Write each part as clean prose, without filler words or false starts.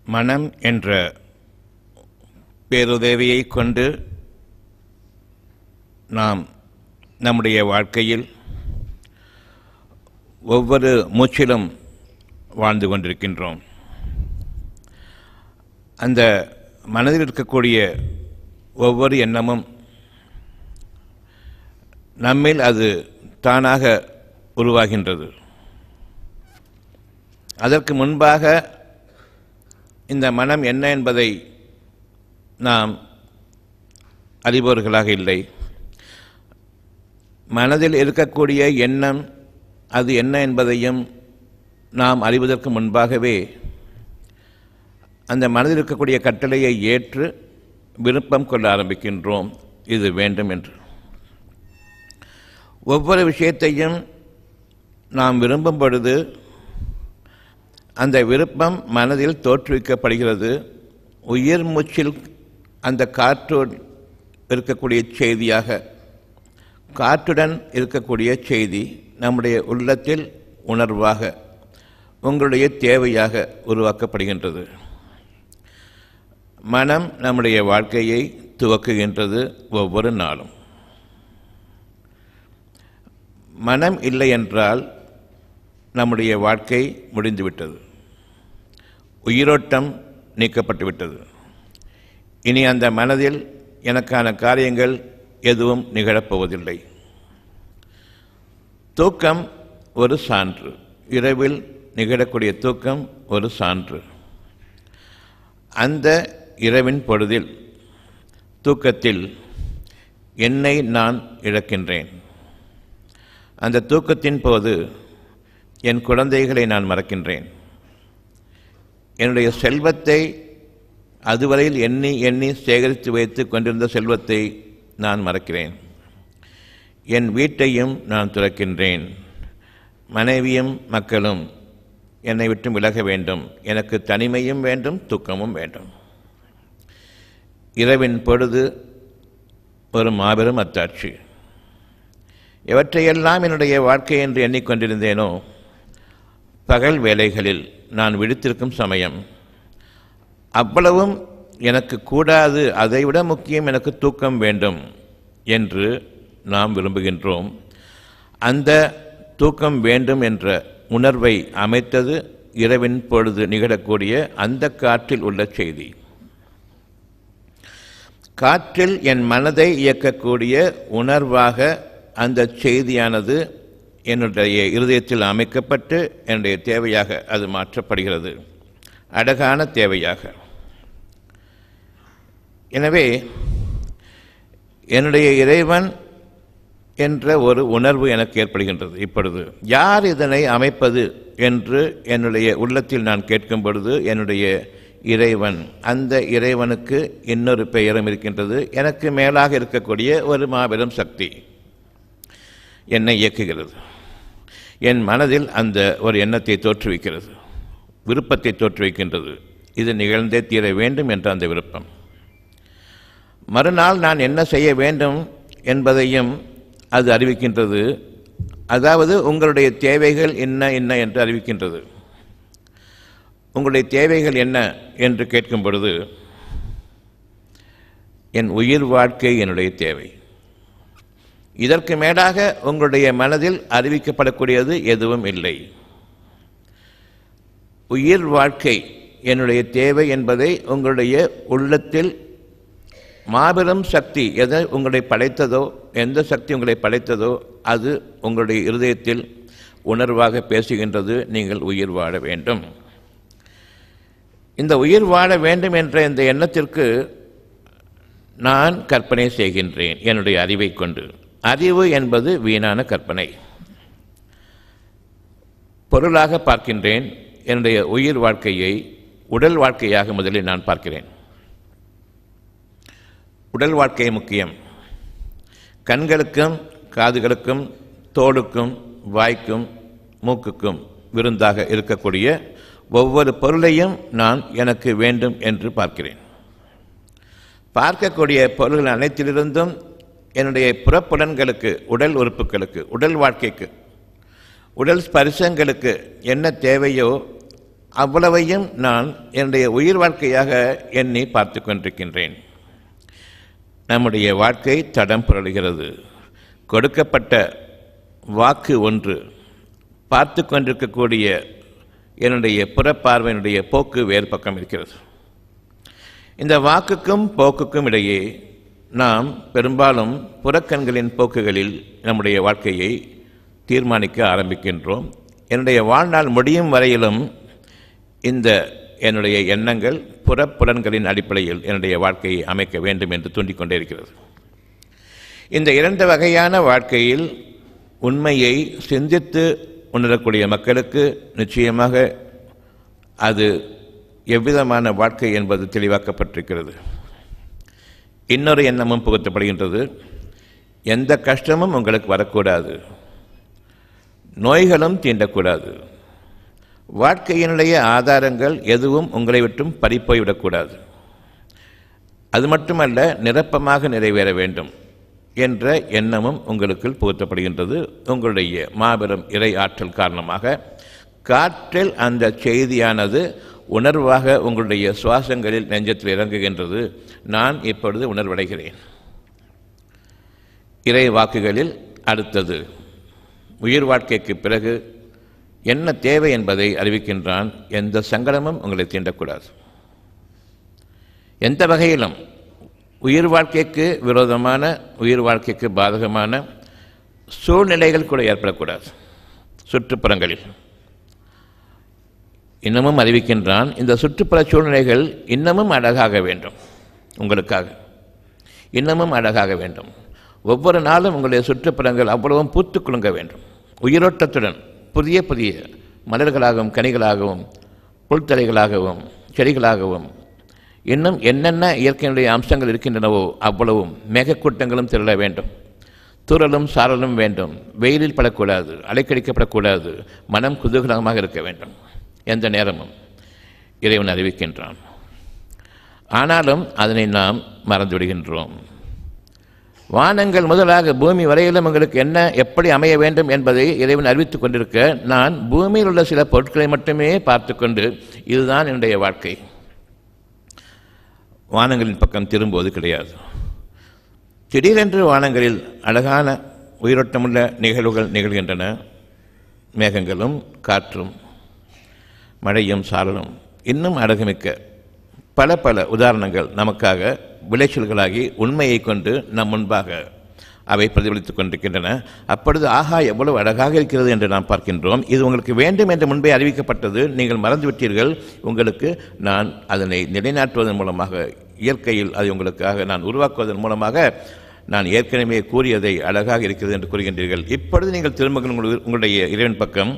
மனம் என்ற பேருதவியை கொண்டு நாம் நம்முடைய வாழ்க்கையில் ஒவ்வொரு மூச்சிலும் வாழ்ந்து கொண்டிருக்கின்றோம். அந்த மனதில் இருக்கக்கூடிய ஒவ்வொரு எண்ணமும் நம்மில் அது தானாக உருவாகின்றது. அதற்கு முன்பாக இந்த மனம் என்ன என்பதை நாம் அறிபவர்களாக இல்லை. மனதில் இருக்கக்கூடிய எண்ணம் அது என்ன என்பதையும் நாம் அறிவதற்கு முன்பாகவே அந்த மனதில் இருக்கக்கூடிய கட்டளையை ஏற்று விருப்பம் கொள்ள ஆரம்பிக்கின்றோம், இது வேண்டும் என்று. ஒவ்வொரு விஷயத்தையும் நாம் விரும்பும் பொழுது அந்த விருப்பம் மனதில் தோற்றுவிக்கப்படுகிறது. உயிர் மூச்சில் அந்த காற்றோடு இருக்கக்கூடிய செய்தியாக, காற்றுடன் இருக்கக்கூடிய செய்தி நம்முடைய உள்ளத்தில் உணர்வாக, உங்களுடைய தேவையாக உருவாக்கப்படுகின்றது. மனம் நம்முடைய வாழ்க்கையை துவக்குகின்றது ஒவ்வொரு நாளும். மனம் இல்லை என்றால் நம்முடைய வாழ்க்கை முடிந்துவிட்டது, உயிரோட்டம் நீக்கப்பட்டுவிட்டது. இனி அந்த மனதில் எனக்கான காரியங்கள் எதுவும் நிகழப்போவதில்லை. தூக்கம் ஒரு சான்று, இரவில் நிகழக்கூடிய தூக்கம் ஒரு சான்று. அந்த இரவின் பொழுதில் தூக்கத்தில் என்னை நான் இழக்கின்றேன். அந்த தூக்கத்தின் போது என் குழந்தைகளை நான் மறக்கின்றேன். என்னுடைய செல்வத்தை, அதுவரையில் எண்ணி எண்ணி சேகரித்து வைத்து கொண்டிருந்த செல்வத்தை நான் மறக்கிறேன். என் வீட்டையும் நான் துறக்கின்றேன். மனைவியும் மக்களும் என்னை விட்டு விலக வேண்டும். எனக்கு தனிமையும் வேண்டும், தூக்கமும் வேண்டும். இரவின் பொழுது ஒரு மாபெரும் அத்தாட்சி. எவற்றையெல்லாம் என்னுடைய வாழ்க்கை என்று எண்ணிக்கொண்டிருந்தேனோ, பகல் வேளைகளில் நான் விழித்திருக்கும் சமயம் அவ்வளவும் எனக்கு கூடாது, அதைவிட முக்கியம் எனக்கு தூக்கம் வேண்டும் என்று நாம் விரும்புகின்றோம். அந்த தூக்கம் வேண்டும் என்ற உணர்வை அமைத்தது இரவின் பொழுது நிகழக்கூடிய அந்த காற்றில் உள்ள செய்தி. காற்றில் என் மனதை இயக்கக்கூடிய உணர்வாக அந்த செய்தியானது என்னுடைய இருதயத்தில் அமைக்கப்பட்டு என்னுடைய தேவையாக அது மாற்றப்படுகிறது, அழகான தேவையாக. எனவே என்னுடைய இறைவன் என்ற ஒரு உணர்வு எனக்கு ஏற்படுகின்றது. இப்பொழுது யார் இதனை அமைப்பது என்று என்னுடைய உள்ளத்தில் நான் கேட்கும் பொழுது, என்னுடைய இறைவன், அந்த இறைவனுக்கு இன்னொரு பெயரும் இருக்கின்றது. எனக்கு மேலாக இருக்கக்கூடிய ஒரு மாபெரும் சக்தி என்னை இயக்குகிறது. என் மனதில் அந்த ஒரு எண்ணத்தை தோற்றுவிக்கிறது, விருப்பத்தை தோற்றுவிக்கின்றது. இது நிகழ்ந்தே தீர வேண்டும் என்ற அந்த விருப்பம். மறுநாள் நான் என்ன செய்ய வேண்டும் என்பதையும் அது அறிவிக்கின்றது. அதாவது உங்களுடைய தேவைகள் என்ன என்ன என்று அறிவிக்கின்றது. உங்களுடைய தேவைகள் என்ன என்று கேட்கும் பொழுது, என் உயிர் வாழ்க்கை என்னுடைய தேவை. இதற்கு மேலாக உங்களுடைய மனதில் அறிவிக்கப்படக்கூடியது எதுவும் இல்லை. உயிர் வாழ்க்கை என்னுடைய தேவை என்பதை உங்களுடைய உள்ளத்தில் மாபெரும் சக்தி எதை உங்களை படைத்ததோ, எந்த சக்தி உங்களை படைத்ததோ அது உங்களுடைய இருதயத்தில் உணர்வாக பேசுகின்றது. நீங்கள் உயிர் வாழ வேண்டும். இந்த உயிர் வாழ வேண்டும் என்ற இந்த எண்ணத்திற்கு நான் கற்பனை செய்கின்றேன் என்னுடைய அறிவை கொண்டு. அறிவு என்பது வீணான கற்பனை. பொருளாக பார்க்கின்றேன். என்னுடைய உயிர் வாழ்க்கையை உடல் வாழ்க்கையாக முதலில் நான் பார்க்கிறேன். உடல் வாழ்க்கை முக்கியம். கண்களுக்கும் காதுகளுக்கும் தோலுக்கும் வாய்க்கும் மூக்குக்கும் விருந்தாக இருக்கக்கூடிய ஒவ்வொரு பொருளையும் நான் எனக்கு வேண்டும் என்று பார்க்கிறேன். பார்க்கக்கூடிய பொருள்கள் அனைத்திலிருந்தும் என்னுடைய புறப்புலன்களுக்கு, உடல் உறுப்புகளுக்கு, உடல் வாழ்க்கைக்கு, உடல் ஸ்பரிசங்களுக்கு என்ன தேவையோ அவ்வளவையும் நான் என்னுடைய உயிர் வாழ்க்கையாக எண்ணி பார்த்து கொண்டிருக்கின்றேன். நம்முடைய வாழ்க்கை தடம் புரளுகிறது. கொடுக்கப்பட்ட வாக்கு ஒன்று, பார்த்து கொண்டிருக்கக்கூடிய என்னுடைய புறப்பார்வையினுடைய போக்கு வேறு பக்கம் இருக்கிறது. இந்த வாக்குக்கும் போக்குக்கும் இடையே நாம் பெரும்பாலும் புறக்கண்களின் போக்குகளில் நம்முடைய வாழ்க்கையை தீர்மானிக்க ஆரம்பிக்கின்றோம். என்னுடைய வாழ்நாள் முடியும் வரையிலும் இந்த என்னுடைய எண்ணங்கள் புறப்புலன்களின் அடிப்படையில் என்னுடைய வாழ்க்கையை அமைக்க வேண்டும் என்று தூண்டிக்கொண்டே இருக்கிறது. இந்த இரண்டு வகையான வாழ்க்கையில் உண்மையை சிந்தித்து உணரக்கூடிய மக்களுக்கு நிச்சயமாக அது எவ்விதமான வாழ்க்கை என்பது தெளிவாக்கப்பட்டிருக்கிறது. இன்னொரு எண்ணமும் புகுத்தப்படுகின்றது. எந்த கஷ்டமும் உங்களுக்கு வரக்கூடாது, நோய்களும் தீண்டக்கூடாது, வாழ்க்கையினுடைய ஆதாரங்கள் எதுவும் உங்களை விட்டும் பறிப்போய்விடக்கூடாது, அது மட்டுமல்ல நிரப்பமாக நிறைவேற வேண்டும் என்ற எண்ணமும் உங்களுக்குள் புகுத்தப்படுகின்றது. உங்களுடைய மாபெரும் இறை ஆற்றல் காரணமாக காற்றில் அந்த செய்தியானது உணர்வாக உங்களுடைய சுவாசங்களில் நெஞ்சத்தில் இறங்குகின்றது. நான் இப்பொழுது உணர்வடைகிறேன். இறை வாக்குகளில் அடுத்தது உயிர் வாழ்க்கைக்கு பிறகு என்ன தேவை என்பதை அறிவிக்கின்றான். எந்த சங்கடமும் உங்களை தீண்டக்கூடாது. எந்த வகையிலும் உயிர் வாழ்க்கைக்கு விரோதமான, உயிர் வாழ்க்கைக்கு பாதகமான சூழ்நிலைகள் கூட ஏற்படக்கூடாது. சுற்றுப்புறங்களில் இன்னமும் அறிவிக்கின்றான். இந்த சுற்றுப்புற சூழ்நிலைகள் இன்னமும் அழகாக வேண்டும், உங்களுக்காக இன்னமும் அழகாக வேண்டும். ஒவ்வொரு நாளும் உங்களுடைய சுற்றுப்புறங்கள் அவ்வளவும் பூத்து குலுங்க வேண்டும். உயிரோட்டத்துடன் புதிய புதிய மலர்களாகவும் கனிகளாகவும் புல்தலைகளாகவும் செடிகளாகவும் இன்னும் என்னென்ன இயற்கையினுடைய அம்சங்கள் இருக்கின்றனவோ அவ்வளவும் மேகக்கூட்டங்களும் திரள வேண்டும். தூறலும் சாரலும் வேண்டும். வெயிலில் படக்கூடாது, அலைக்கடிக்கப்படக்கூடாது. மனம் குதூகலமாக இருக்க வேண்டும் எந்த நேரமும் இறைவன் அறிவிக்கின்றான். ஆனாலும் அதனை நாம் மறந்துவிடுகின்றோம். வானங்கள் முதலாக பூமி வரையிலும் உங்களுக்கு என்ன எப்படி அமைய வேண்டும் என்பதை இறைவன் அறிவித்துக் கொண்டிருக்க, நான் பூமியில் உள்ள சில பொருட்களை மட்டுமே பார்த்து கொண்டு இதுதான் என்னுடைய வாழ்க்கை, வானங்களின் பக்கம் திரும்புவது கிடையாது. திடீரென்று வானங்களில் அழகான உயிரோட்டமுள்ள நிகழ்வுகள் நிகழ்கின்றன. மேகங்களும் காற்றும் மழையும் சாரலும் இன்னும் அழகுமிக்க பல பல உதாரணங்கள் நமக்காக விளைச்சல்களாகி உண்மையை கொண்டு நம் முன்பாக அவை பிரதிபலித்துக் கொண்டிருக்கின்றன. அப்பொழுது ஆஹா எவ்வளவு அழகாக இருக்கிறது என்று நாம் பார்க்கின்றோம். இது உங்களுக்கு வேண்டும் என்று முன்பே அறிவிக்கப்பட்டது, நீங்கள் மறந்துவிட்டீர்கள். உங்களுக்கு நான் அதனை நிலைநாட்டுவதன் மூலமாக, இயற்கையில் அதை உங்களுக்காக நான் உருவாக்குவதன் மூலமாக நான் ஏற்கனவே கூறியதை அழகாக இருக்கிறது என்று கூறுகின்றீர்கள். இப்பொழுது நீங்கள் திரும்புங்கள் உங்களுடைய இறைவன் பக்கம்,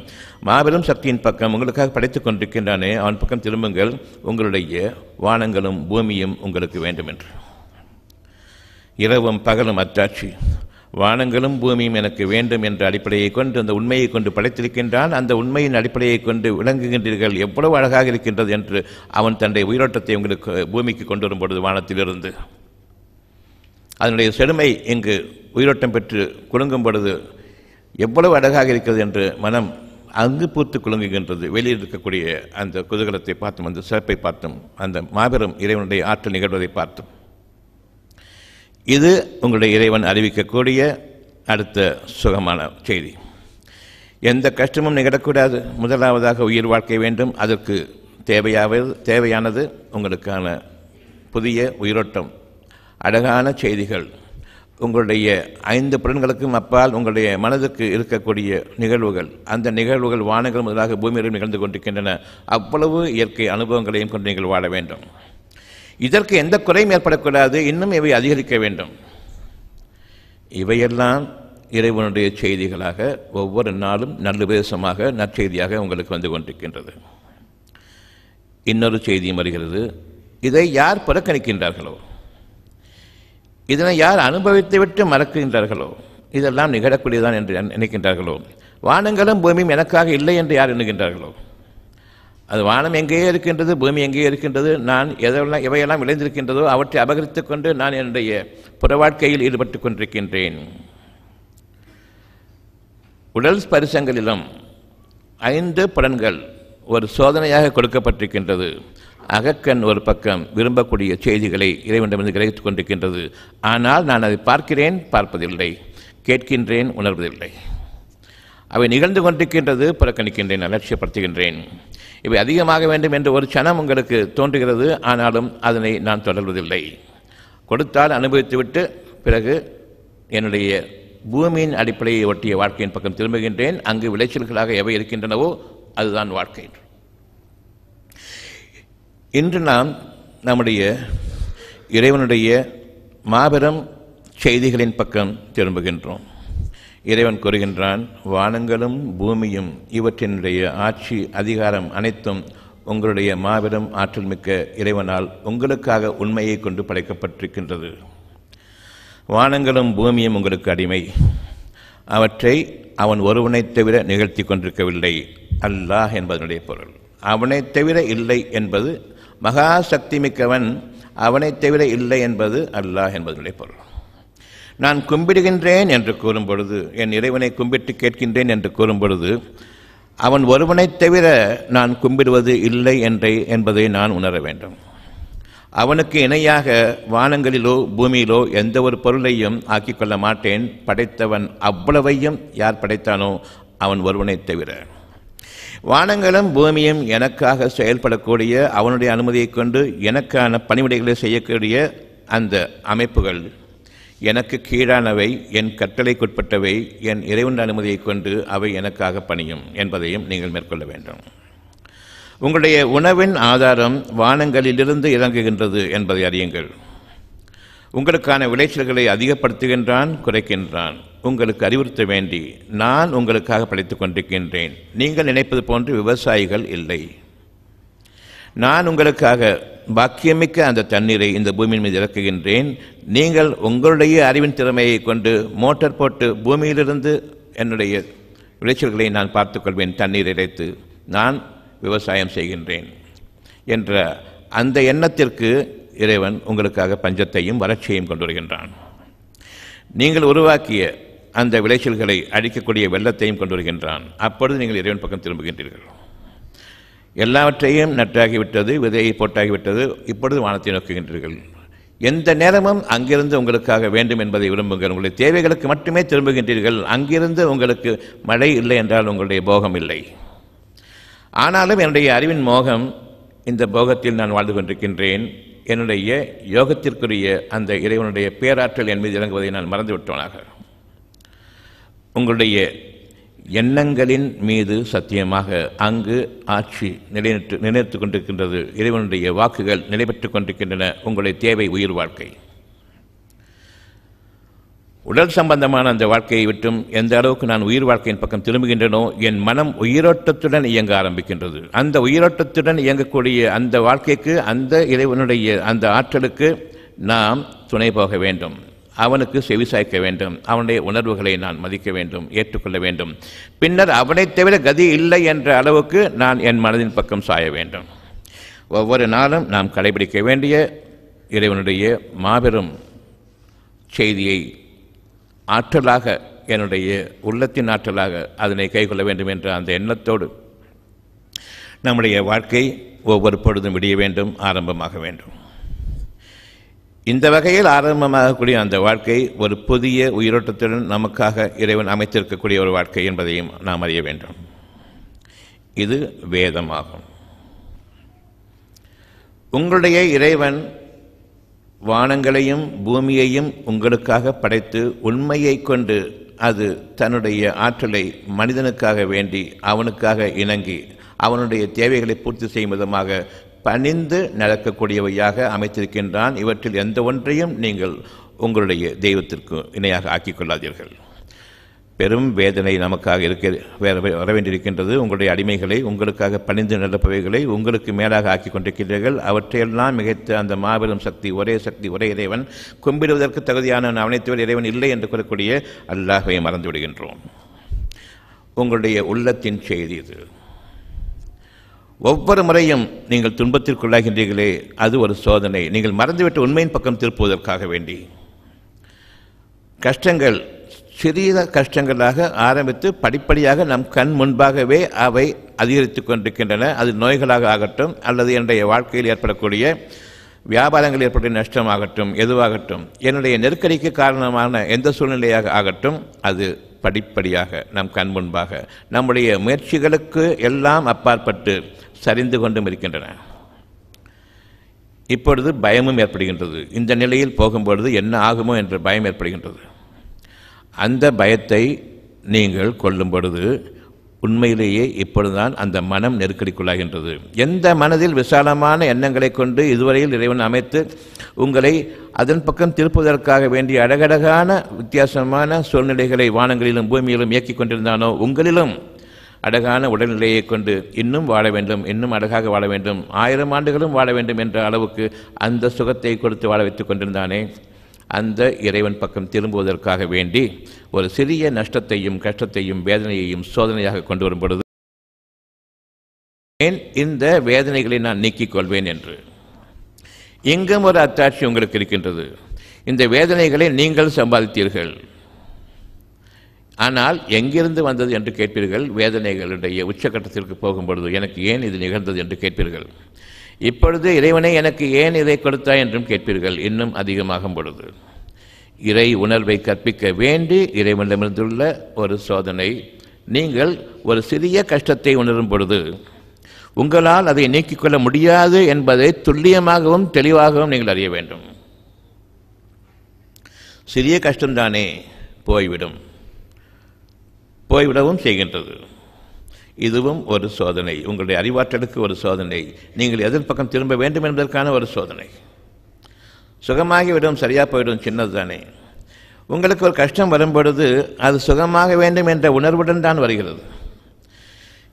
மாபெரும் சக்தியின் பக்கம், உங்களுக்காக படைத்துக் கொண்டிருக்கின்றானே அவன் பக்கம் திரும்புங்கள். உங்களுடைய வானங்களும் பூமியும் உங்களுக்கு வேண்டும் என்று. இரவும் பகலும் அத்தாட்சி, வானங்களும் பூமியும் எனக்கு வேண்டும் என்ற அடிப்படையை கொண்டு, அந்த உண்மையை கொண்டு படைத்திருக்கின்றான். அந்த உண்மையின் அடிப்படையை கொண்டு விளங்குகின்றீர்கள். எவ்வளவு அழகாக இருக்கின்றது என்று அவன் தன்னுடைய உயிரோட்டத்தை உங்களுக்கு பூமிக்கு கொண்டு வரும்பொழுது வானத்திலிருந்து அதனுடைய செழுமை இங்கு உயிரோட்டம் பெற்று குலுங்கும் பொழுது எவ்வளவு அழகாக இருக்கிறது என்று மனம் அங்கு பூத்து குலுங்குகின்றது. வெளியில் இருக்கக்கூடிய அந்த குதூகலத்தை பார்த்தும், அந்த சிறப்பை பார்த்தும், அந்த மாபெரும் இறைவனுடைய ஆற்றல் நிகழ்வதை பார்த்தும். இது உங்களுடைய இறைவன் அறிவிக்கக்கூடிய அடுத்த சுகமான செய்தி. எந்த கஷ்டமும் நிகழக்கூடாது. முதலாவதாக உயிர் வாழ்க்கை வேண்டும். அதற்கு தேவையானது உங்களுக்கான புதிய உயிரோட்டம், அழகான செய்திகள். உங்களுடைய 5 புலன்களுக்கும் அப்பால் உங்களுடைய மனதுக்கு இருக்கக்கூடிய நிகழ்வுகள், அந்த நிகழ்வுகள் வானங்கள் முதலாக பூமியிலும் நிகழ்ந்து கொண்டிருக்கின்றன. அவ்வளவு இயற்கை அனுபவங்களையும் கொண்டு நீங்கள் வாழ வேண்டும். இதற்கு எந்த குறையும் ஏற்படக்கூடாது. இன்னும் இவை அதிகரிக்க வேண்டும். இவையெல்லாம் இறைவனுடைய செய்திகளாக ஒவ்வொரு நாளும் நல்லுபதேசமாக, நற்செய்தியாக உங்களுக்கு வந்து கொண்டிருக்கின்றது. இன்னொரு செய்தியும் வருகிறது. இதை யார் புறக்கணிக்கின்றார்களோ, இதனை யார் அனுபவித்து விட்டு மறக்கின்றார்களோ, இதெல்லாம் நிகழக்கூடியதான் என்று நினைக்கின்றார்களோ, வானங்களும் பூமியும் எனக்காக இல்லை என்று யார் எண்ணுகின்றார்களோ, அது வானம் எங்கேயே இருக்கின்றது, பூமி எங்கேயே இருக்கின்றது, நான் எவையெல்லாம் விளைந்திருக்கின்றதோ அவற்றை அபகரித்து கொண்டு நான் என்னுடைய புற வாழ்க்கையில் ஈடுபட்டு கொண்டிருக்கின்றேன். உடல் ஸ்பரிசங்களிலும் 5 புலன்கள் ஒரு சோதனையாக கொடுக்கப்பட்டிருக்கின்றது. அகக்கண் ஒரு பக்கம் விரும்பக்கூடிய செய்திகளை இறைவனிடமிருந்து கிரகித்துக் கொண்டிருக்கின்றது. ஆனால் நான் அதை பார்க்கிறேன், பார்ப்பதில்லை, கேட்கின்றேன், உணர்வதில்லை. அவை நிகழ்ந்து கொண்டிருக்கின்றது, புறக்கணிக்கின்றேன், அலட்சியப்படுத்துகின்றேன். இவை அதிகமாக வேண்டும் என்று ஒரு சனம் உங்களுக்கு தோன்றுகிறது, ஆனாலும் அதனை நான் தொடர்வதில்லை. கொடுத்தால் அனுபவித்துவிட்டு பிறகு என்னுடைய பூமியின் அடிப்படையை ஒட்டிய வாழ்க்கையின் பக்கம் திரும்புகின்றேன். அங்கு விளைச்சல்களாக எவை இருக்கின்றனவோ அதுதான் வாழ்க்கை. இன்று நாம் நம்முடைய இறைவனுடைய மாபெரும் செய்திகளின் பக்கம் திரும்புகின்றோம். இறைவன் கூறுகின்றான், வானங்களும் பூமியும் இவற்றினுடைய ஆட்சி அதிகாரம் அனைத்தும் உங்களுடைய மாபெரும் ஆற்றல் மிக்க இறைவனால் உங்களுக்காக உண்மையை கொண்டு படைக்கப்பட்டிருக்கின்றது. வானங்களும் பூமியும் உங்களுக்கு அடிமை. அவற்றை அவன் ஒருவனைத் தவிர நிகழ்த்தி கொண்டிருக்கவில்லை. அல்லாஹ் என்பதனுடைய பொருள். அவனைத் தவிர இல்லை என்பது மகா சக்தி மிக்கவன், அவனைத் தவிர இல்லை என்பது அல்லாஹ் என்பதனுடைய பொருள். நான் கும்பிடுகின்றேன் என்று கூறும் பொழுது, என் இறைவனை கும்பிட்டு கேட்கின்றேன் என்று கூறும் பொழுது, அவன் ஒருவனைத் தவிர நான் கும்பிடுவது இல்லை என்பதை நான் உணர வேண்டும். அவனுக்கு இணையாக வானங்களிலோ பூமியிலோ எந்த ஒரு பொருளையும் ஆக்கிக்கொள்ள மாட்டேன். படைத்தவன் அவ்வளவையும் யார் படைத்தானோ அவன் ஒருவனைத் தவிர. வானங்களும் பூமியும் எனக்காக செயல்படக்கூடிய, அவனுடைய அனுமதியை கொண்டு எனக்கான பணிவிடைகளை செய்யக்கூடிய அந்த அமைப்புகள் எனக்கு கீழானவை, என் கட்டளைக்குட்பட்டவை, என் இறைவன் அனுமதியை கொண்டு அவை எனக்காக பணியும் என்பதையும் நீங்கள் மேற்கொள்ள வேண்டும். உங்களுடைய உணவின் ஆதாரம் வானங்களிலிருந்து இறங்குகின்றது என்பதை அறியுங்கள். உங்களுக்கான விளைச்சல்களை அதிகப்படுத்துகின்றான், குறைக்கின்றான். உங்களுக்கு அறிவுறுத்த வேண்டி நான் உங்களுக்காக படைத்துக் கொண்டிருக்கின்றேன். நீங்கள் நினைப்பது போன்று விவசாயிகள் இல்லை. நான் உங்களுக்காக பாக்கியமிக்க அந்த தண்ணீரை இந்த பூமியின் மீது இறக்குகின்றேன். நீங்கள் உங்களுடைய அறிவின் திறமையை கொண்டு மோட்டார் போட்டு பூமியிலிருந்து என்னுடைய விளைச்சல்களை நான் பார்த்துக்கொள்வேன். தண்ணீர் இறைத்து நான் விவசாயம் செய்கின்றேன் என்ற அந்த எண்ணத்திற்கு இறைவன் உங்களுக்காக பஞ்சத்தையும் வறட்சியையும் கொண்டு வருகின்றான். நீங்கள் உருவாக்கிய அந்த விளைச்சல்களை அழிக்கக்கூடிய வெள்ளத்தையும் கொண்டு வருகின்றான். அப்பொழுது நீங்கள் இறைவன் பக்கம் திரும்புகின்றீர்கள். எல்லாவற்றையும் நட்டாகிவிட்டது, விதையை போட்டாகிவிட்டது, இப்பொழுது வானத்தை நோக்குகின்றீர்கள். எந்த நேரமும் அங்கிருந்து உங்களுக்காக வேண்டும் என்பதை விரும்புங்கள். உங்களுடைய தேவைகளுக்கு மட்டுமே திரும்புகின்றீர்கள். அங்கிருந்து உங்களுக்கு மழை இல்லை என்றால் உங்களுடைய போகம் இல்லை. ஆனாலும் என்னுடைய அறிவின் மோகம், இந்த போகத்தில் நான் வாழ்ந்து கொண்டிருக்கின்றேன். என்னுடைய யோகத்திற்குரிய அந்த இறைவனுடைய பேராற்றல் என் மீது இறங்குவதை நான் மறந்துவிட்டோனாக. உங்களுடைய எண்ணங்களின் மீது சத்தியமாக அங்கு ஆட்சி நிலைநிறுத்திக் கொண்டிருக்கின்றது. இறைவனுடைய வாக்குகள் நிலைபெற்றுக் கொண்டிருக்கின்றன. உங்களுடைய தேவை உயிர் வாழ்க்கை. உடல் சம்பந்தமான அந்த வாழ்க்கையை விட்டும் எந்த அளவுக்கு நான் உயிர் வாழ்க்கையின் பக்கம் திரும்புகின்றனோ, என் மனம் உயிரோட்டத்துடன் இயங்க ஆரம்பிக்கின்றது. அந்த உயிரோட்டத்துடன் இயங்கக்கூடிய அந்த வாழ்க்கைக்கு, அந்த இறைவனுடைய அந்த ஆற்றலுக்கு நாம் துணை போக வேண்டும். அவனுக்கு செவிசாய்க்க வேண்டும். அவனுடைய உணர்வுகளை நான் மதிக்க வேண்டும், ஏற்றுக்கொள்ள வேண்டும். பின்னர் அவனைத் தவிர கதி இல்லை என்ற அளவுக்கு நான் என் மனதின் பக்கம் சாய வேண்டும். ஒவ்வொரு நாளும் நாம் கடைபிடிக்க வேண்டிய இறைவனுடைய மாபெரும் செய்தியை ஆற்றலாக, என்னுடைய உள்ளத்தின் ஆற்றலாக அதனை கைக்கொள்ள வேண்டும் என்ற அந்த எண்ணத்தோடு நம்முடைய வாழ்க்கை ஒவ்வொரு பொழுதும் விடிய வேண்டும், ஆரம்பமாக வேண்டும். இந்த வகையில் ஆரம்பமாகக்கூடிய அந்த வாழ்க்கை ஒரு புதிய உயிரோட்டத்துடன் நமக்காக இறைவன் அமைத்திருக்கக்கூடிய ஒரு வாழ்க்கை என்பதையும் நாம் அறிய வேண்டும். இது வேதமாகும். உங்களுடைய இறைவன் வானங்களையும் பூமியையும் உங்களுக்காக படைத்து உண்மையை கொண்டு அது தன்னுடைய ஆற்றலை மனிதனுக்காக வேண்டி அவனுக்காக இணங்கி அவனுடைய தேவைகளை பூர்த்தி செய்யும் விதமாக பணிந்து நடக்கக்கூடியவையாக அமைத்திருக்கின்றான். இவற்றில் எந்த ஒன்றையும் நீங்கள் உங்களுடைய தெய்வத்திற்கு இணையாக ஆக்கிக் கொள்ளாதீர்கள். பெரும் வேதனை நமக்காக வர வேண்டியிருக்கின்றது. உங்களுடைய அடிமைகளை, உங்களுக்காக பணிந்து நடப்பவைகளை உங்களுக்கு மேலாக ஆக்கி கொண்டிருக்கின்றீர்கள். அவற்றையெல்லாம் மிகைத்த அந்த மாபெரும் சக்தி, ஒரே இறைவன், கும்பிடுவதற்கு தகுதியான அவனைத்தவர் இறைவன் இல்லை என்று கூறக்கூடிய அல்லாஹ்வை மறந்து விடுகின்றோம். உங்களுடைய உள்ளத்தின் செய்தி இது. ஒவ்வொரு முறையும் நீங்கள் துன்பத்திற்குள்ளாகின்றீர்களே, அது ஒரு சோதனை. நீங்கள் மறந்துவிட்டு உண்மையின் பக்கம் திருப்புவதற்காக வேண்டி கஷ்டங்கள் சிறிய கஷ்டங்களாக ஆரம்பித்து படிப்படியாக நம் கண் முன்பாகவே அவை அதிகரித்து கொண்டிருக்கின்றன. அது நோய்களாக ஆகட்டும் அல்லது என்னுடைய வாழ்க்கையில் ஏற்படக்கூடிய வியாபாரங்கள் ஏற்பட்ட நஷ்டமாகட்டும், எதுவாகட்டும், என்னுடைய நெருக்கடிக்கு காரணமான எந்த சூழ்நிலையாக ஆகட்டும், அது படிப்படியாக நம் கண் முன்பாக நம்முடைய முயற்சிகளுக்கு எல்லாம் அப்பாற்பட்டு சரிந்து கொண்டும் இருக்கின்றன. இப்பொழுது பயமும் ஏற்படுகின்றது. இந்த நிலையில் போகும்பொழுது என்ன ஆகுமோ என்ற பயம் ஏற்படுகின்றது. அந்த பயத்தை நீங்கள் கொள்ளும் பொழுது உண்மையிலேயே இப்பொழுதுதான் அந்த மனம் நெருக்கடிக்குள்ளாகின்றது. எந்த மனதில் விசாலமான எண்ணங்களை கொண்டு இதுவரையில் இறைவன் அமைத்து உங்களை அதன் பக்கம் திருப்புவதற்காக வேண்டிய அழகழகான வித்தியாசமான சூழ்நிலைகளை வானங்களிலும் பூமியிலும் இயக்கிக் கொண்டிருந்தானோ, உங்களிலும் அழகான உடல்நிலையை கொண்டு இன்னும் வாழ வேண்டும், இன்னும் அழகாக வாழ வேண்டும், 1000 ஆண்டுகளும் வாழ வேண்டும் என்ற அளவுக்கு அந்த சுகத்தை கொடுத்து வாழ வைத்துக் கொண்டிருந்தானே, அந்த இறைவன் பக்கம் திரும்புவதற்காக வேண்டி ஒரு சிறிய நஷ்டத்தையும் கஷ்டத்தையும் வேதனையையும் சோதனையாக கொண்டு வரும் பொழுது ஏன் இந்த வேதனைகளை நான் நீக்கிக் கொள்வேன் என்று எங்கும் ஒரு அத்தாட்சி உங்களுக்கு இருக்கின்றது. இந்த வேதனைகளை நீங்கள் சம்பாதித்தீர்கள். ஆனால் எங்கிருந்து வந்தது என்று கேட்பீர்கள். வேதனைகளுடைய உச்சக்கட்டத்திற்கு போகும்பொழுது எனக்கு ஏன் இது நிகழ்ந்தது என்று கேட்பீர்கள். இப்பொழுது இறைவனை எனக்கு ஏன் இதை கொடுத்தாய் என்றும் கேட்பீர்கள். இன்னும் அதிகமாகும் பொழுது இறை உணர்வை கற்பிக்க வேண்டி இறைவனிடமிருந்துள்ள ஒரு சோதனை. நீங்கள் ஒரு சிறிய கஷ்டத்தை உணரும் பொழுது உங்களால் அதை நீக்கிக் கொள்ள முடியாது என்பதை துல்லியமாகவும் தெளிவாகவும் நீங்கள் அறிய வேண்டும். சிறிய கஷ்டம்தானே, போய்விடவும் செய்கின்றது. இதுவும் ஒரு சோதனை, உங்களுடைய அறிவாற்றலுக்கு ஒரு சோதனை, நீங்கள் எதன் பக்கம் திரும்ப வேண்டும் என்பதற்கான ஒரு சோதனை. சுகமாகிவிடும், சரியாக போய்விடும், சின்னது தானே. உங்களுக்கு ஒரு கஷ்டம் வரும்பொழுது அது சுகமாக வேண்டும் என்ற உணர்வுடன் தான் வருகிறது.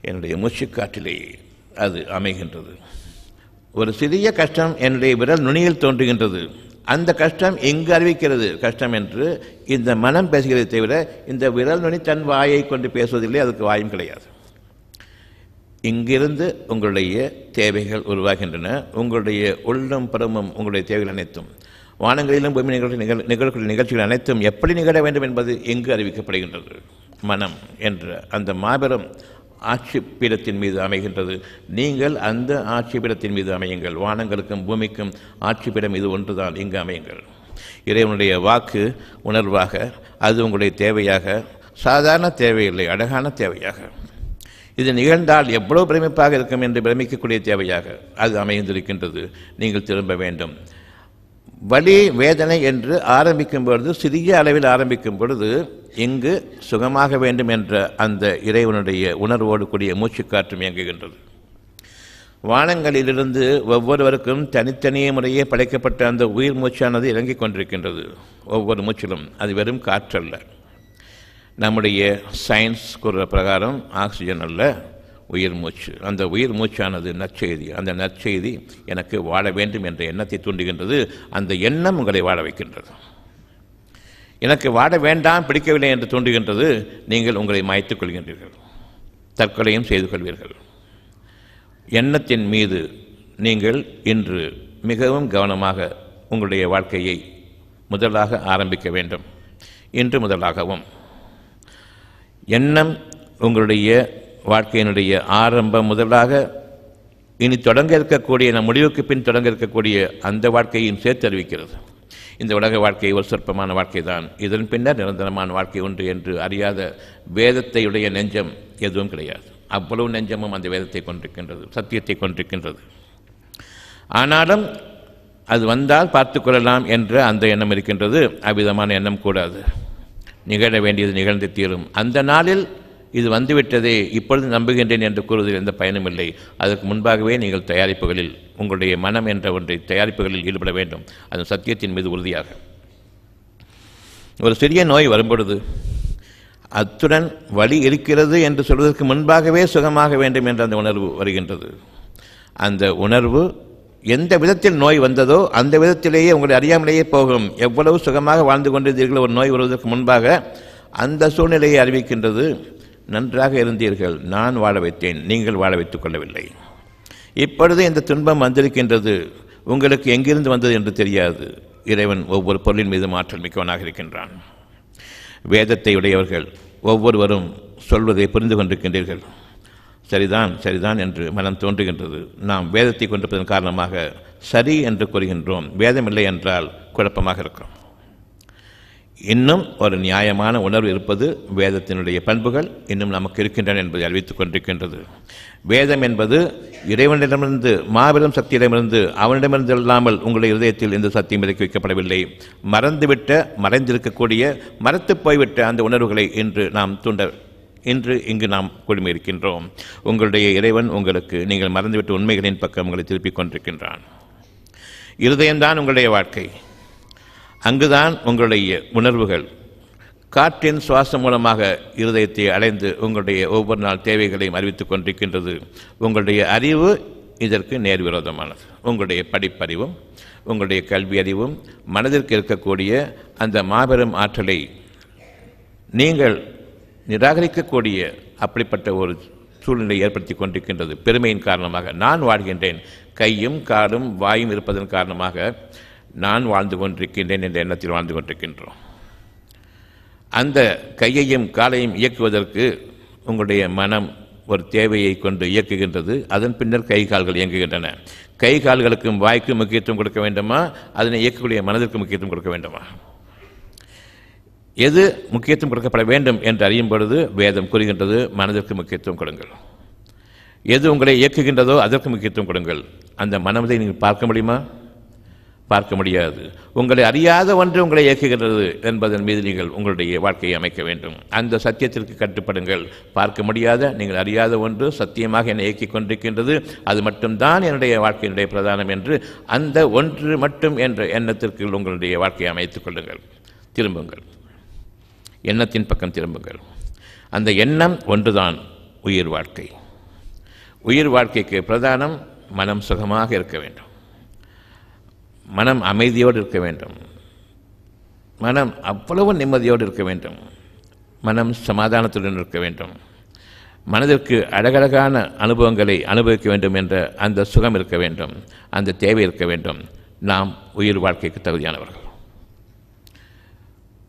என்னுடைய மூச்சுக்காற்றிலேயே அது அமைகின்றது. ஒரு சிறிய கஷ்டம் என்னுடைய விரல் நுனியில் தோன்றுகின்றது. அந்த கஷ்டம் எங்கு அறிவிக்கிறது கஷ்டம் என்று இந்த மனம் பேசுகிறதை தவிர இந்த விரல் நுனி தன் வாயை கொண்டு பேசுவதில்லை, அதுக்கு வாயும் கிடையாது. இங்கிருந்து உங்களுடைய தேவைகள் உருவாகின்றன. உங்களுடைய உள்ளம் புறமும் உங்களுடைய தேவைகள் அனைத்தும் வானங்களிலும் பூமி நிகழக்கூடிய நிகழ்ச்சிகள் அனைத்தும் எப்படி நிகழ வேண்டும் என்பது எங்கு அறிவிக்கப்படுகின்றது? மனம் என்ற அந்த மாபெரும் ஆட்சி பீடத்தின் மீது அமைகின்றது. நீங்கள் அந்த ஆட்சி பீடத்தின் மீது அமையுங்கள். வானங்களுக்கும் பூமிக்கும் ஆட்சி பீடம் இது ஒன்றுதான், இங்கு அமையுங்கள். இறைவனுடைய வாக்கு உணர்வாக அது உங்களுடைய தேவையாக, சாதாரண தேவையில்லை, அழகான தேவையாக, இது நிகழ்ந்தால் எவ்வளவு பிரமிப்பாக இருக்கும் என்று பிரமிக்கக்கூடிய தேவையாக அது அமைந்திருக்கின்றது. நீங்கள் திரும்ப வேண்டும். வலி வேதனை என்று ஆரம்பிக்கும் பொழுது, சிறிய அளவில் ஆரம்பிக்கும் பொழுது இங்கு சுகமாக வேண்டும் என்ற அந்த இறைவனுடைய உணர்வோடு கூடிய மூச்சுக்காற்றும் இயங்குகின்றது. வானங்களிலிருந்து ஒவ்வொருவருக்கும் தனித்தனியே முறையே படைக்கப்பட்ட அந்த உயிர் மூச்சானது இறங்கிக் கொண்டிருக்கின்றது. ஒவ்வொரு மூச்சிலும் அது வெறும் காற்றல்ல. நம்முடைய சயின்ஸ் கூறுற பிரகாரம் ஆக்சிஜன் அல்ல, உயிர் மூச்சு. அந்த உயிர் மூச்சானது நற்செய்தி. அந்த நற்செய்தி எனக்கு வாழ வேண்டும் என்ற எண்ணத்தை தூண்டுகின்றது. அந்த எண்ணம் உங்களை வாழ வைக்கின்றது. எனக்கு வாழ வேண்டாம், பிடிக்கவில்லை என்று தூண்டுகின்றது. நீங்கள் உங்களை மாய்த்துக் கொள்கின்றீர்கள், தற்கொலையும் செய்து கொள்வீர்கள். எண்ணத்தின் மீது நீங்கள் இன்று மிகவும் கவனமாக உங்களுடைய வாழ்க்கையை முதலாக ஆரம்பிக்க வேண்டும். இன்று முதலாகவும் எண்ணம் உங்களுடைய வாழ்க்கையினுடைய ஆரம்பம் முதலாக இனி தொடங்க இருக்கக்கூடிய, நம் முடிவுக்கு பின் தொடங்க இருக்கக்கூடிய அந்த வாழ்க்கையும் சேர்த்து அறிவிக்கிறது. இந்த உலக வாழ்க்கை ஒரு சொற்பமான வாழ்க்கை தான், இதன் பின்னர் நிரந்தரமான வாழ்க்கை ஒன்று என்று அறியாத வேதத்தையுடைய நெஞ்சம் எதுவும் கிடையாது. அவ்வளவு நெஞ்சமும் அந்த வேதத்தை கொண்டிருக்கின்றது, சத்தியத்தை கொண்டிருக்கின்றது. ஆனாலும் அது வந்தால் பார்த்து கொள்ளலாம் என்ற அந்த எண்ணம் இருக்கின்றது. அவ்விதமான எண்ணம் கூடாது. நிகழ வேண்டியது நிகழ்ந்து தீரும். அந்த நாளில் இது வந்துவிட்டதே, இப்பொழுது நம்புகின்றேன் என்று கூறுவதில் எந்த பயனும் இல்லை. அதற்கு முன்பாகவே நீங்கள் தயாரிப்புகளில், உங்களுடைய மனம் என்ற ஒன்றை தயாரிப்புகளில் ஈடுபட வேண்டும். அது சத்தியத்தின் மீது உறுதியாக. ஒரு சிறிய நோய் வரும்பொழுது அத்துடன் வலி இருக்கிறது என்று சொல்வதற்கு முன்பாகவே சுகமாக வேண்டும் என்ற அந்த உணர்வு வருகின்றது. அந்த உணர்வு எந்த விதத்தில் நோய் வந்ததோ அந்த விதத்திலேயே உங்களை அறியாமலேயே போகும். எவ்வளவு சுகமாக வாழ்ந்து கொண்டிருந்தீர்கள் ஒரு நோய் வருவதற்கு முன்பாக, அந்த சூழ்நிலையை அறிவிக்கின்றது. நன்றாக இருந்தீர்கள், நான் வாழ வைத்தேன், நீங்கள் வாழ வைத்துக் கொள்ளவில்லை. இப்பொழுது இந்த துன்பம் வந்திருக்கின்றது, உங்களுக்கு எங்கிருந்து வந்தது என்று தெரியாது. இறைவன் ஒவ்வொரு பொருளின் மீது ஆற்றல் மிக்கவனாக இருக்கின்றான். வேதத்தை உடையவர்கள் ஒவ்வொருவரும் சொல்வதை புரிந்து கொண்டிருக்கின்றீர்கள். சரிதான் சரிதான் என்று மனம் தோன்றுகின்றது. நாம் வேதத்தை கொண்டிருப்பதன் காரணமாக சரி என்று கூறுகின்றோம். வேதம் இல்லை என்றால் குழப்பமாக இருக்கும். இன்னும் ஒரு நியாயமான உணர்வு இருப்பது வேதத்தினுடைய பண்புகள் இன்னும் நமக்கு இருக்கின்றன என்பதை அறிவித்துக் கொண்டிருக்கின்றது. வேதம் என்பது இறைவனிடமிருந்து, மாபெரும் சக்தியிடமிருந்து, அவனிடமிருந்து இல்லாமல் உங்களுடைய இதயத்தில் இந்த சத்தியம் இறக்கி வைக்கப்படவில்லை. மறைந்திருக்கக்கூடிய, மறைத்து போய்விட்ட அந்த உணர்வுகளை இன்று இங்கு நாம் குழுமியிருக்கின்றோம். உங்களுடைய இறைவன் உங்களுக்கு நீங்கள் மறந்துவிட்ட உண்மைகளின் பக்கம் உங்களை திருப்பிக் கொண்டிருக்கின்றான். இருதயம்தான் உங்களுடைய வாழ்க்கை. அங்குதான் உங்களுடைய உணர்வுகள் காற்றின் சுவாசம் மூலமாக இருதயத்தை அடைந்து உங்களுடைய ஒவ்வொரு நாள் தேவைகளையும் அறிவித்துக் கொண்டிருக்கின்றது. உங்களுடைய அறிவு இதற்கு நேர்விரோதமானது. உங்களுடைய படிப்பறிவும் உங்களுடைய கல்வி அறிவும் மனதிற்கு இருக்கக்கூடிய அந்த மாபெரும் ஆற்றலை நீங்கள் நிராகரிக்கக்கூடிய அப்படிப்பட்ட ஒரு சூழ்நிலை ஏற்படுத்தி கொண்டிருக்கின்றது. பெருமையின் காரணமாக நான் வாழ்கின்றேன், கையும் காலும் வாயும் இருப்பதன் காரணமாக நான் வாழ்ந்து கொண்டிருக்கின்றேன் என்ற எண்ணத்தில் வாழ்ந்து கொண்டிருக்கின்றோம். அந்த கையையும் காலையும் இயக்குவதற்கு உங்களுடைய மனம் ஒரு தேவையை கொண்டு இயக்குகின்றது. அதன் பின்னர் கை கால்கள் இயங்குகின்றன. கை கால்களுக்கும் வாய்க்கும் முக்கியத்துவம் கொடுக்க வேண்டுமா, அதனை இயக்கக்கூடிய மனதிற்கு முக்கியத்துவம் கொடுக்க வேண்டுமா? எது முக்கியத்துவம் கொடுக்கப்பட வேண்டும் என்று அறியும் பொழுது வேதம் கூறுகின்றது, மனதிற்கு முக்கியத்துவம் கொடுங்கள். எது உங்களை இயக்குகின்றதோ அதற்கு முக்கியத்துவம் கொடுங்கள். அந்த மனதை நீங்கள் பார்க்க முடியுமா? பார்க்க முடியாது. உங்களை அறியாத ஒன்று உங்களை இயக்குகின்றது என்பதன் மீது நீங்கள் உங்களுடைய வாழ்க்கையை அமைக்க வேண்டும். அந்த சத்தியத்திற்கு கட்டுப்படுங்கள். பார்க்க முடியாத, நீங்கள் அறியாத ஒன்று சத்தியமாக என்னை இயக்கிக் கொண்டிருக்கின்றது, அது மட்டும்தான் என்னுடைய வாழ்க்கையினுடைய பிரதானம் என்று அந்த ஒன்று மட்டும் என்ற எண்ணத்திற்கு உங்களுடைய வாழ்க்கையை அமைத்துக் கொள்ளுங்கள். திரும்புங்கள், எண்ணத்தின் பக்கம் திரும்புங்கள். அந்த எண்ணம் ஒன்றுதான் உயிர் வாழ்க்கை. உயிர் வாழ்க்கைக்கு பிரதானம் மனம் சுகமாக இருக்க வேண்டும், மனம் அமைதியோடு இருக்க வேண்டும், மனம் அவ்வளவு நிம்மதியோடு இருக்க வேண்டும், மனம் சமாதானத்துடன் இருக்க வேண்டும், மனதிற்கு அழகழகான அனுபவங்களை அனுபவிக்க வேண்டும் என்ற அந்த சுகம் இருக்க வேண்டும், அந்த தேவை இருக்க வேண்டும். நாம் உயிர் வாழ்க்கைக்கு தகுதியானவர்கள்.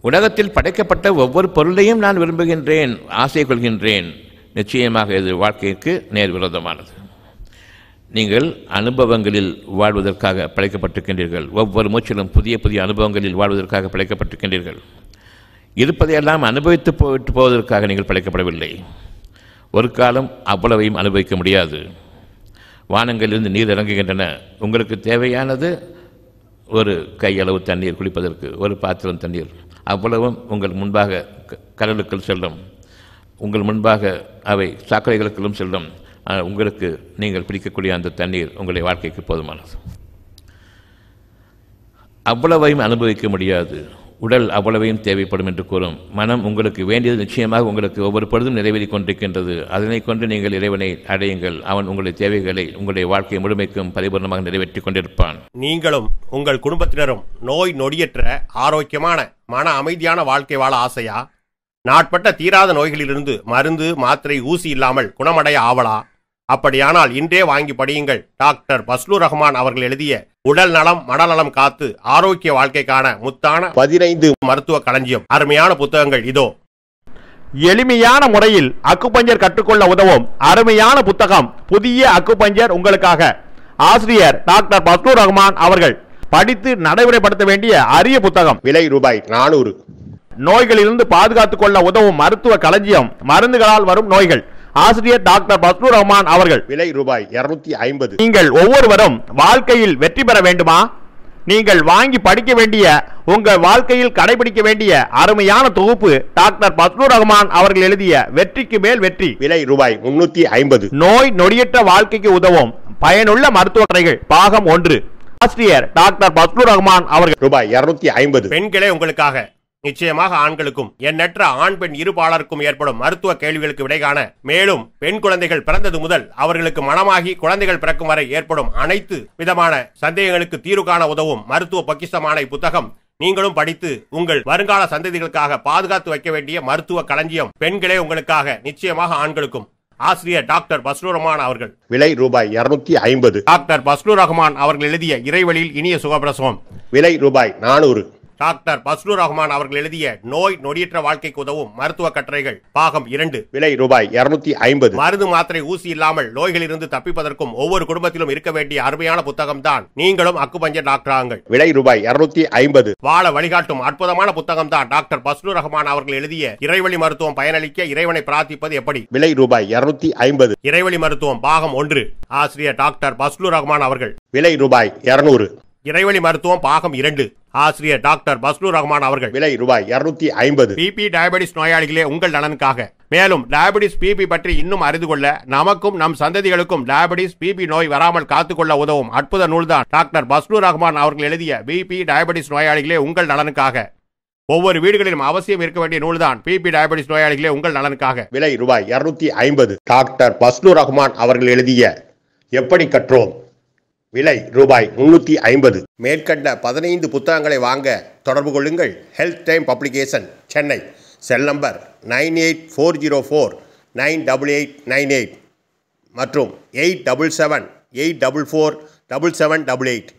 உலகத்தில் படைக்கப்பட்ட ஒவ்வொரு பொருளையும் நான் விரும்புகின்றேன், ஆசை கொள்கின்றேன். நிச்சயமாக இது வாழ்க்கைக்கு நேர்விரோதமானது. நீங்கள் அனுபவங்களில் வாழ்வதற்காக படைக்கப்பட்டிருக்கின்றீர்கள். ஒவ்வொரு மூச்சிலும் புதிய புதிய அனுபவங்களில் வாழ்வதற்காக படைக்கப்பட்டிருக்கின்றீர்கள். இருப்பதையெல்லாம் அனுபவித்து போவதற்காக நீங்கள் படைக்கப்படவில்லை. ஒரு காலம் அவ்வளவையும் அனுபவிக்க முடியாது. வானங்களிலிருந்து நீர் இறங்குகின்றன. உங்களுக்கு தேவையானது ஒரு கையளவு தண்ணீர் குளிப்பதற்கு, ஒரு பாத்திரம் தண்ணீர். அவ்வளவும் உங்கள் முன்பாக கடலுக்குள் செல்லும், உங்கள் முன்பாக அவை சாக்கடைகளுக்குள்ளும் செல்லும். உங்களுக்கு நீங்கள் பிடிக்கக்கூடிய அந்த தண்ணீர் உங்களுடைய வாழ்க்கைக்கு போதுமானது. அவ்வளவையும் அனுபவிக்க முடியாது. உடல் அவ்வளவையும் தேவைப்படும் என்று கூறும். மனம் உங்களுக்கு வேண்டியது நிச்சயமாக உங்களுக்கு ஒவ்வொரு பொழுதும் நிறைவேறிக் கொண்டிருக்கின்றது. அதனை கொண்டு நீங்கள் இறைவனை அடையுங்கள். அவன் உங்களுடைய தேவைகளை உங்களுடைய வாழ்க்கையை முழுமைக்கும் பரிபூர்ணமாக நிறைவேற்றிக் கொண்டிருப்பான். நீங்களும் உங்கள் குடும்பத்தினரும் நோய் நொடியற்ற ஆரோக்கியமான மன அமைதியான வாழ்க்கை வாழ ஆசையா? நாட்பட்ட தீராத நோய்களிலிருந்து மருந்து மாத்திரை ஊசி இல்லாமல் குணமடைய ஆவலா? அப்படியானால் இன்றே வாங்கி படியுங்கள். டாக்டர் பஸ்லூர் ரஹ்மான் அவர்கள் எழுதிய உடல் நலம் மனநலம் காத்து ஆரோக்கிய வாழ்க்கைக்கான முத்தான 15 மருத்துவ களஞ்சியம். அருமையான புத்தகங்கள் இதோ. எளிமையான முறையில் அக்குபஞ்சர் கற்றுக்கொள்ள உதவும் அருமையான புத்தகம் புதிய அக்குபஞ்சர் உங்களுக்காக. ஆசிரியர் டாக்டர் பஸ்லூர் ரஹ்மான் அவர்கள். படித்து நடைமுறைப்படுத்த வேண்டிய அரிய புத்தகம். விலை ரூபாய் 400. நோய்களிலிருந்து பாதுகாத்துக் கொள்ள உதவும் மருத்துவ களஞ்சியம். மருந்துகளால் வரும் நோய்கள். ஆசிரியர் டாக்டர் பஸ்லூர் ரஹ்மான் அவர்கள். விலை ரூபாய் 250. நீங்கள் ஒவ்வொருவரும் வாழ்க்கையில் வெற்றி பெற வேண்டுமா? நீங்கள் வாங்கி படிக்க வேண்டிய, உங்கள் வாழ்க்கையில் கடைபிடிக்க வேண்டிய அருமையான தொகுப்பு டாக்டர் பஸ்லூர் ரஹ்மான் அவர்கள் எழுதிய வெற்றிக்கு மேல் வெற்றி. விலை ரூபாய் 350. நோய் நொடியற்ற வாழ்க்கைக்கு உதவும் பயனுள்ள மருத்துவ கதைகள் பாகம் 1. ஆசிரியர் டாக்டர் பஸ்லூர் ரஹ்மான் அவர்கள். ரூபாய் 250. பெண்களே உங்களுக்காக, நிச்சயமாக ஆண்களுக்கும் எண்ணற்ற ஆண் பெண் இருபாலருக்கும் ஏற்படும் மருத்துவ கேள்விகளுக்கு விடை காண, மேலும் பெண் குழந்தைகள் பிறந்தது முதல் அவர்களுக்கு மனமாகி குழந்தைகள் பிறக்கும் வரை ஏற்படும் அனைத்து விதமான சந்தேகங்களுக்கு தீர்வு காண உதவும் மருத்துவ பொக்கிஷமான இப்புத்தகம் நீங்களும் படித்து உங்கள் வருங்கால சந்ததிகளுக்காக பாதுகாத்து வைக்க வேண்டிய மருத்துவ களஞ்சியம். பெண்களே உங்களுக்காக, நிச்சயமாக ஆண்களுக்கும். ஆசிரியர் டாக்டர் பஸ்லூர் ரஹ்மான் அவர்கள். விலை ரூபாய் 250. டாக்டர் பஸ்லூர் ரஹ்மான் அவர்கள் எழுதிய இறைவழியில் இனிய சுகப்பிரசவம். விலை ரூபாய் 400. டாக்டர் பஸ்லூர் ரஹ்மான் அவர்கள் எழுதிய நோய் நொடியற்ற வாழ்க்கைக்கு உதவும் மருத்துவ கட்டுரைகள் பாகம் 2. விலை ரூபாய் 250. மருந்து மாத்திரை ஊசி இல்லாமல் நோய்களிலிருந்து தப்பிப்பதற்கும் ஒவ்வொரு குடும்பத்திலும் இருக்க வேண்டிய அருமையான புத்தகம் தான் நீங்களும் அக்குபஞ்சர் டாக்டர் ஆங்கள். விலை ரூபாய் 250. வாழ வழிகாட்டும் அற்புதமான புத்தகம் தான் டாக்டர் பஸ்லூர் ரஹ்மான் அவர்கள் எழுதிய இறைவழி மருத்துவம் பயனளிக்க இறைவனை பிரார்த்திப்பது எப்படி. விலை ரூபாய் 250. இறைவழி மருத்துவம் பாகம் 1. ஆசிரியர் டாக்டர் பஸ்லூர் ரஹ்மான் அவர்கள். விலை ரூபாய் 200. இறைவழி மருத்துவம் பாகம் 2. ஆசிரியர் டாக்டர் பஸ்லூர் ரஹ்மான் அவர்கள். விலை ரூபாய் 250. பிபி டயபெட்டிஸ் நோயாளிகளே உங்கள் நலனுக்காக. மேலும் டயபெட்டிஸ் பிபி பற்றி இன்னும் அறிந்து கொள்ள நமக்கும் நம் சந்ததிகளுக்கும் டயபெட்டிஸ் பிபி நோய் வராமல் காத்துக்கொள்ள உதவும் அற்புத நூல்தான் டாக்டர் பஸ்லூர் ரஹ்மான் அவர்கள் எழுதிய பிபி டயபெட்டிஸ் நோயாளிகளே உங்கள் நலனுக்காக. ஒவ்வொரு வீடுகளிலும் அவசியம் இருக்க வேண்டிய நூல்தான் பிபி டயபெட்டிஸ் நோயாளிகளே உங்கள் நலனுக்காக. விலை ரூபாய் 250. டாக்டர் பஸ்லூர் ரஹ்மான் அவர்கள் எழுதிய எப்படி கற்றோம். விலை ரூபாய் 350. மேற்கண்ட 15 புத்தகங்களை வாங்க தொடர்பு கொள்ளுங்கள். Health time publication, Chennai. Cell number 9840498898 மற்றும் 87784477788.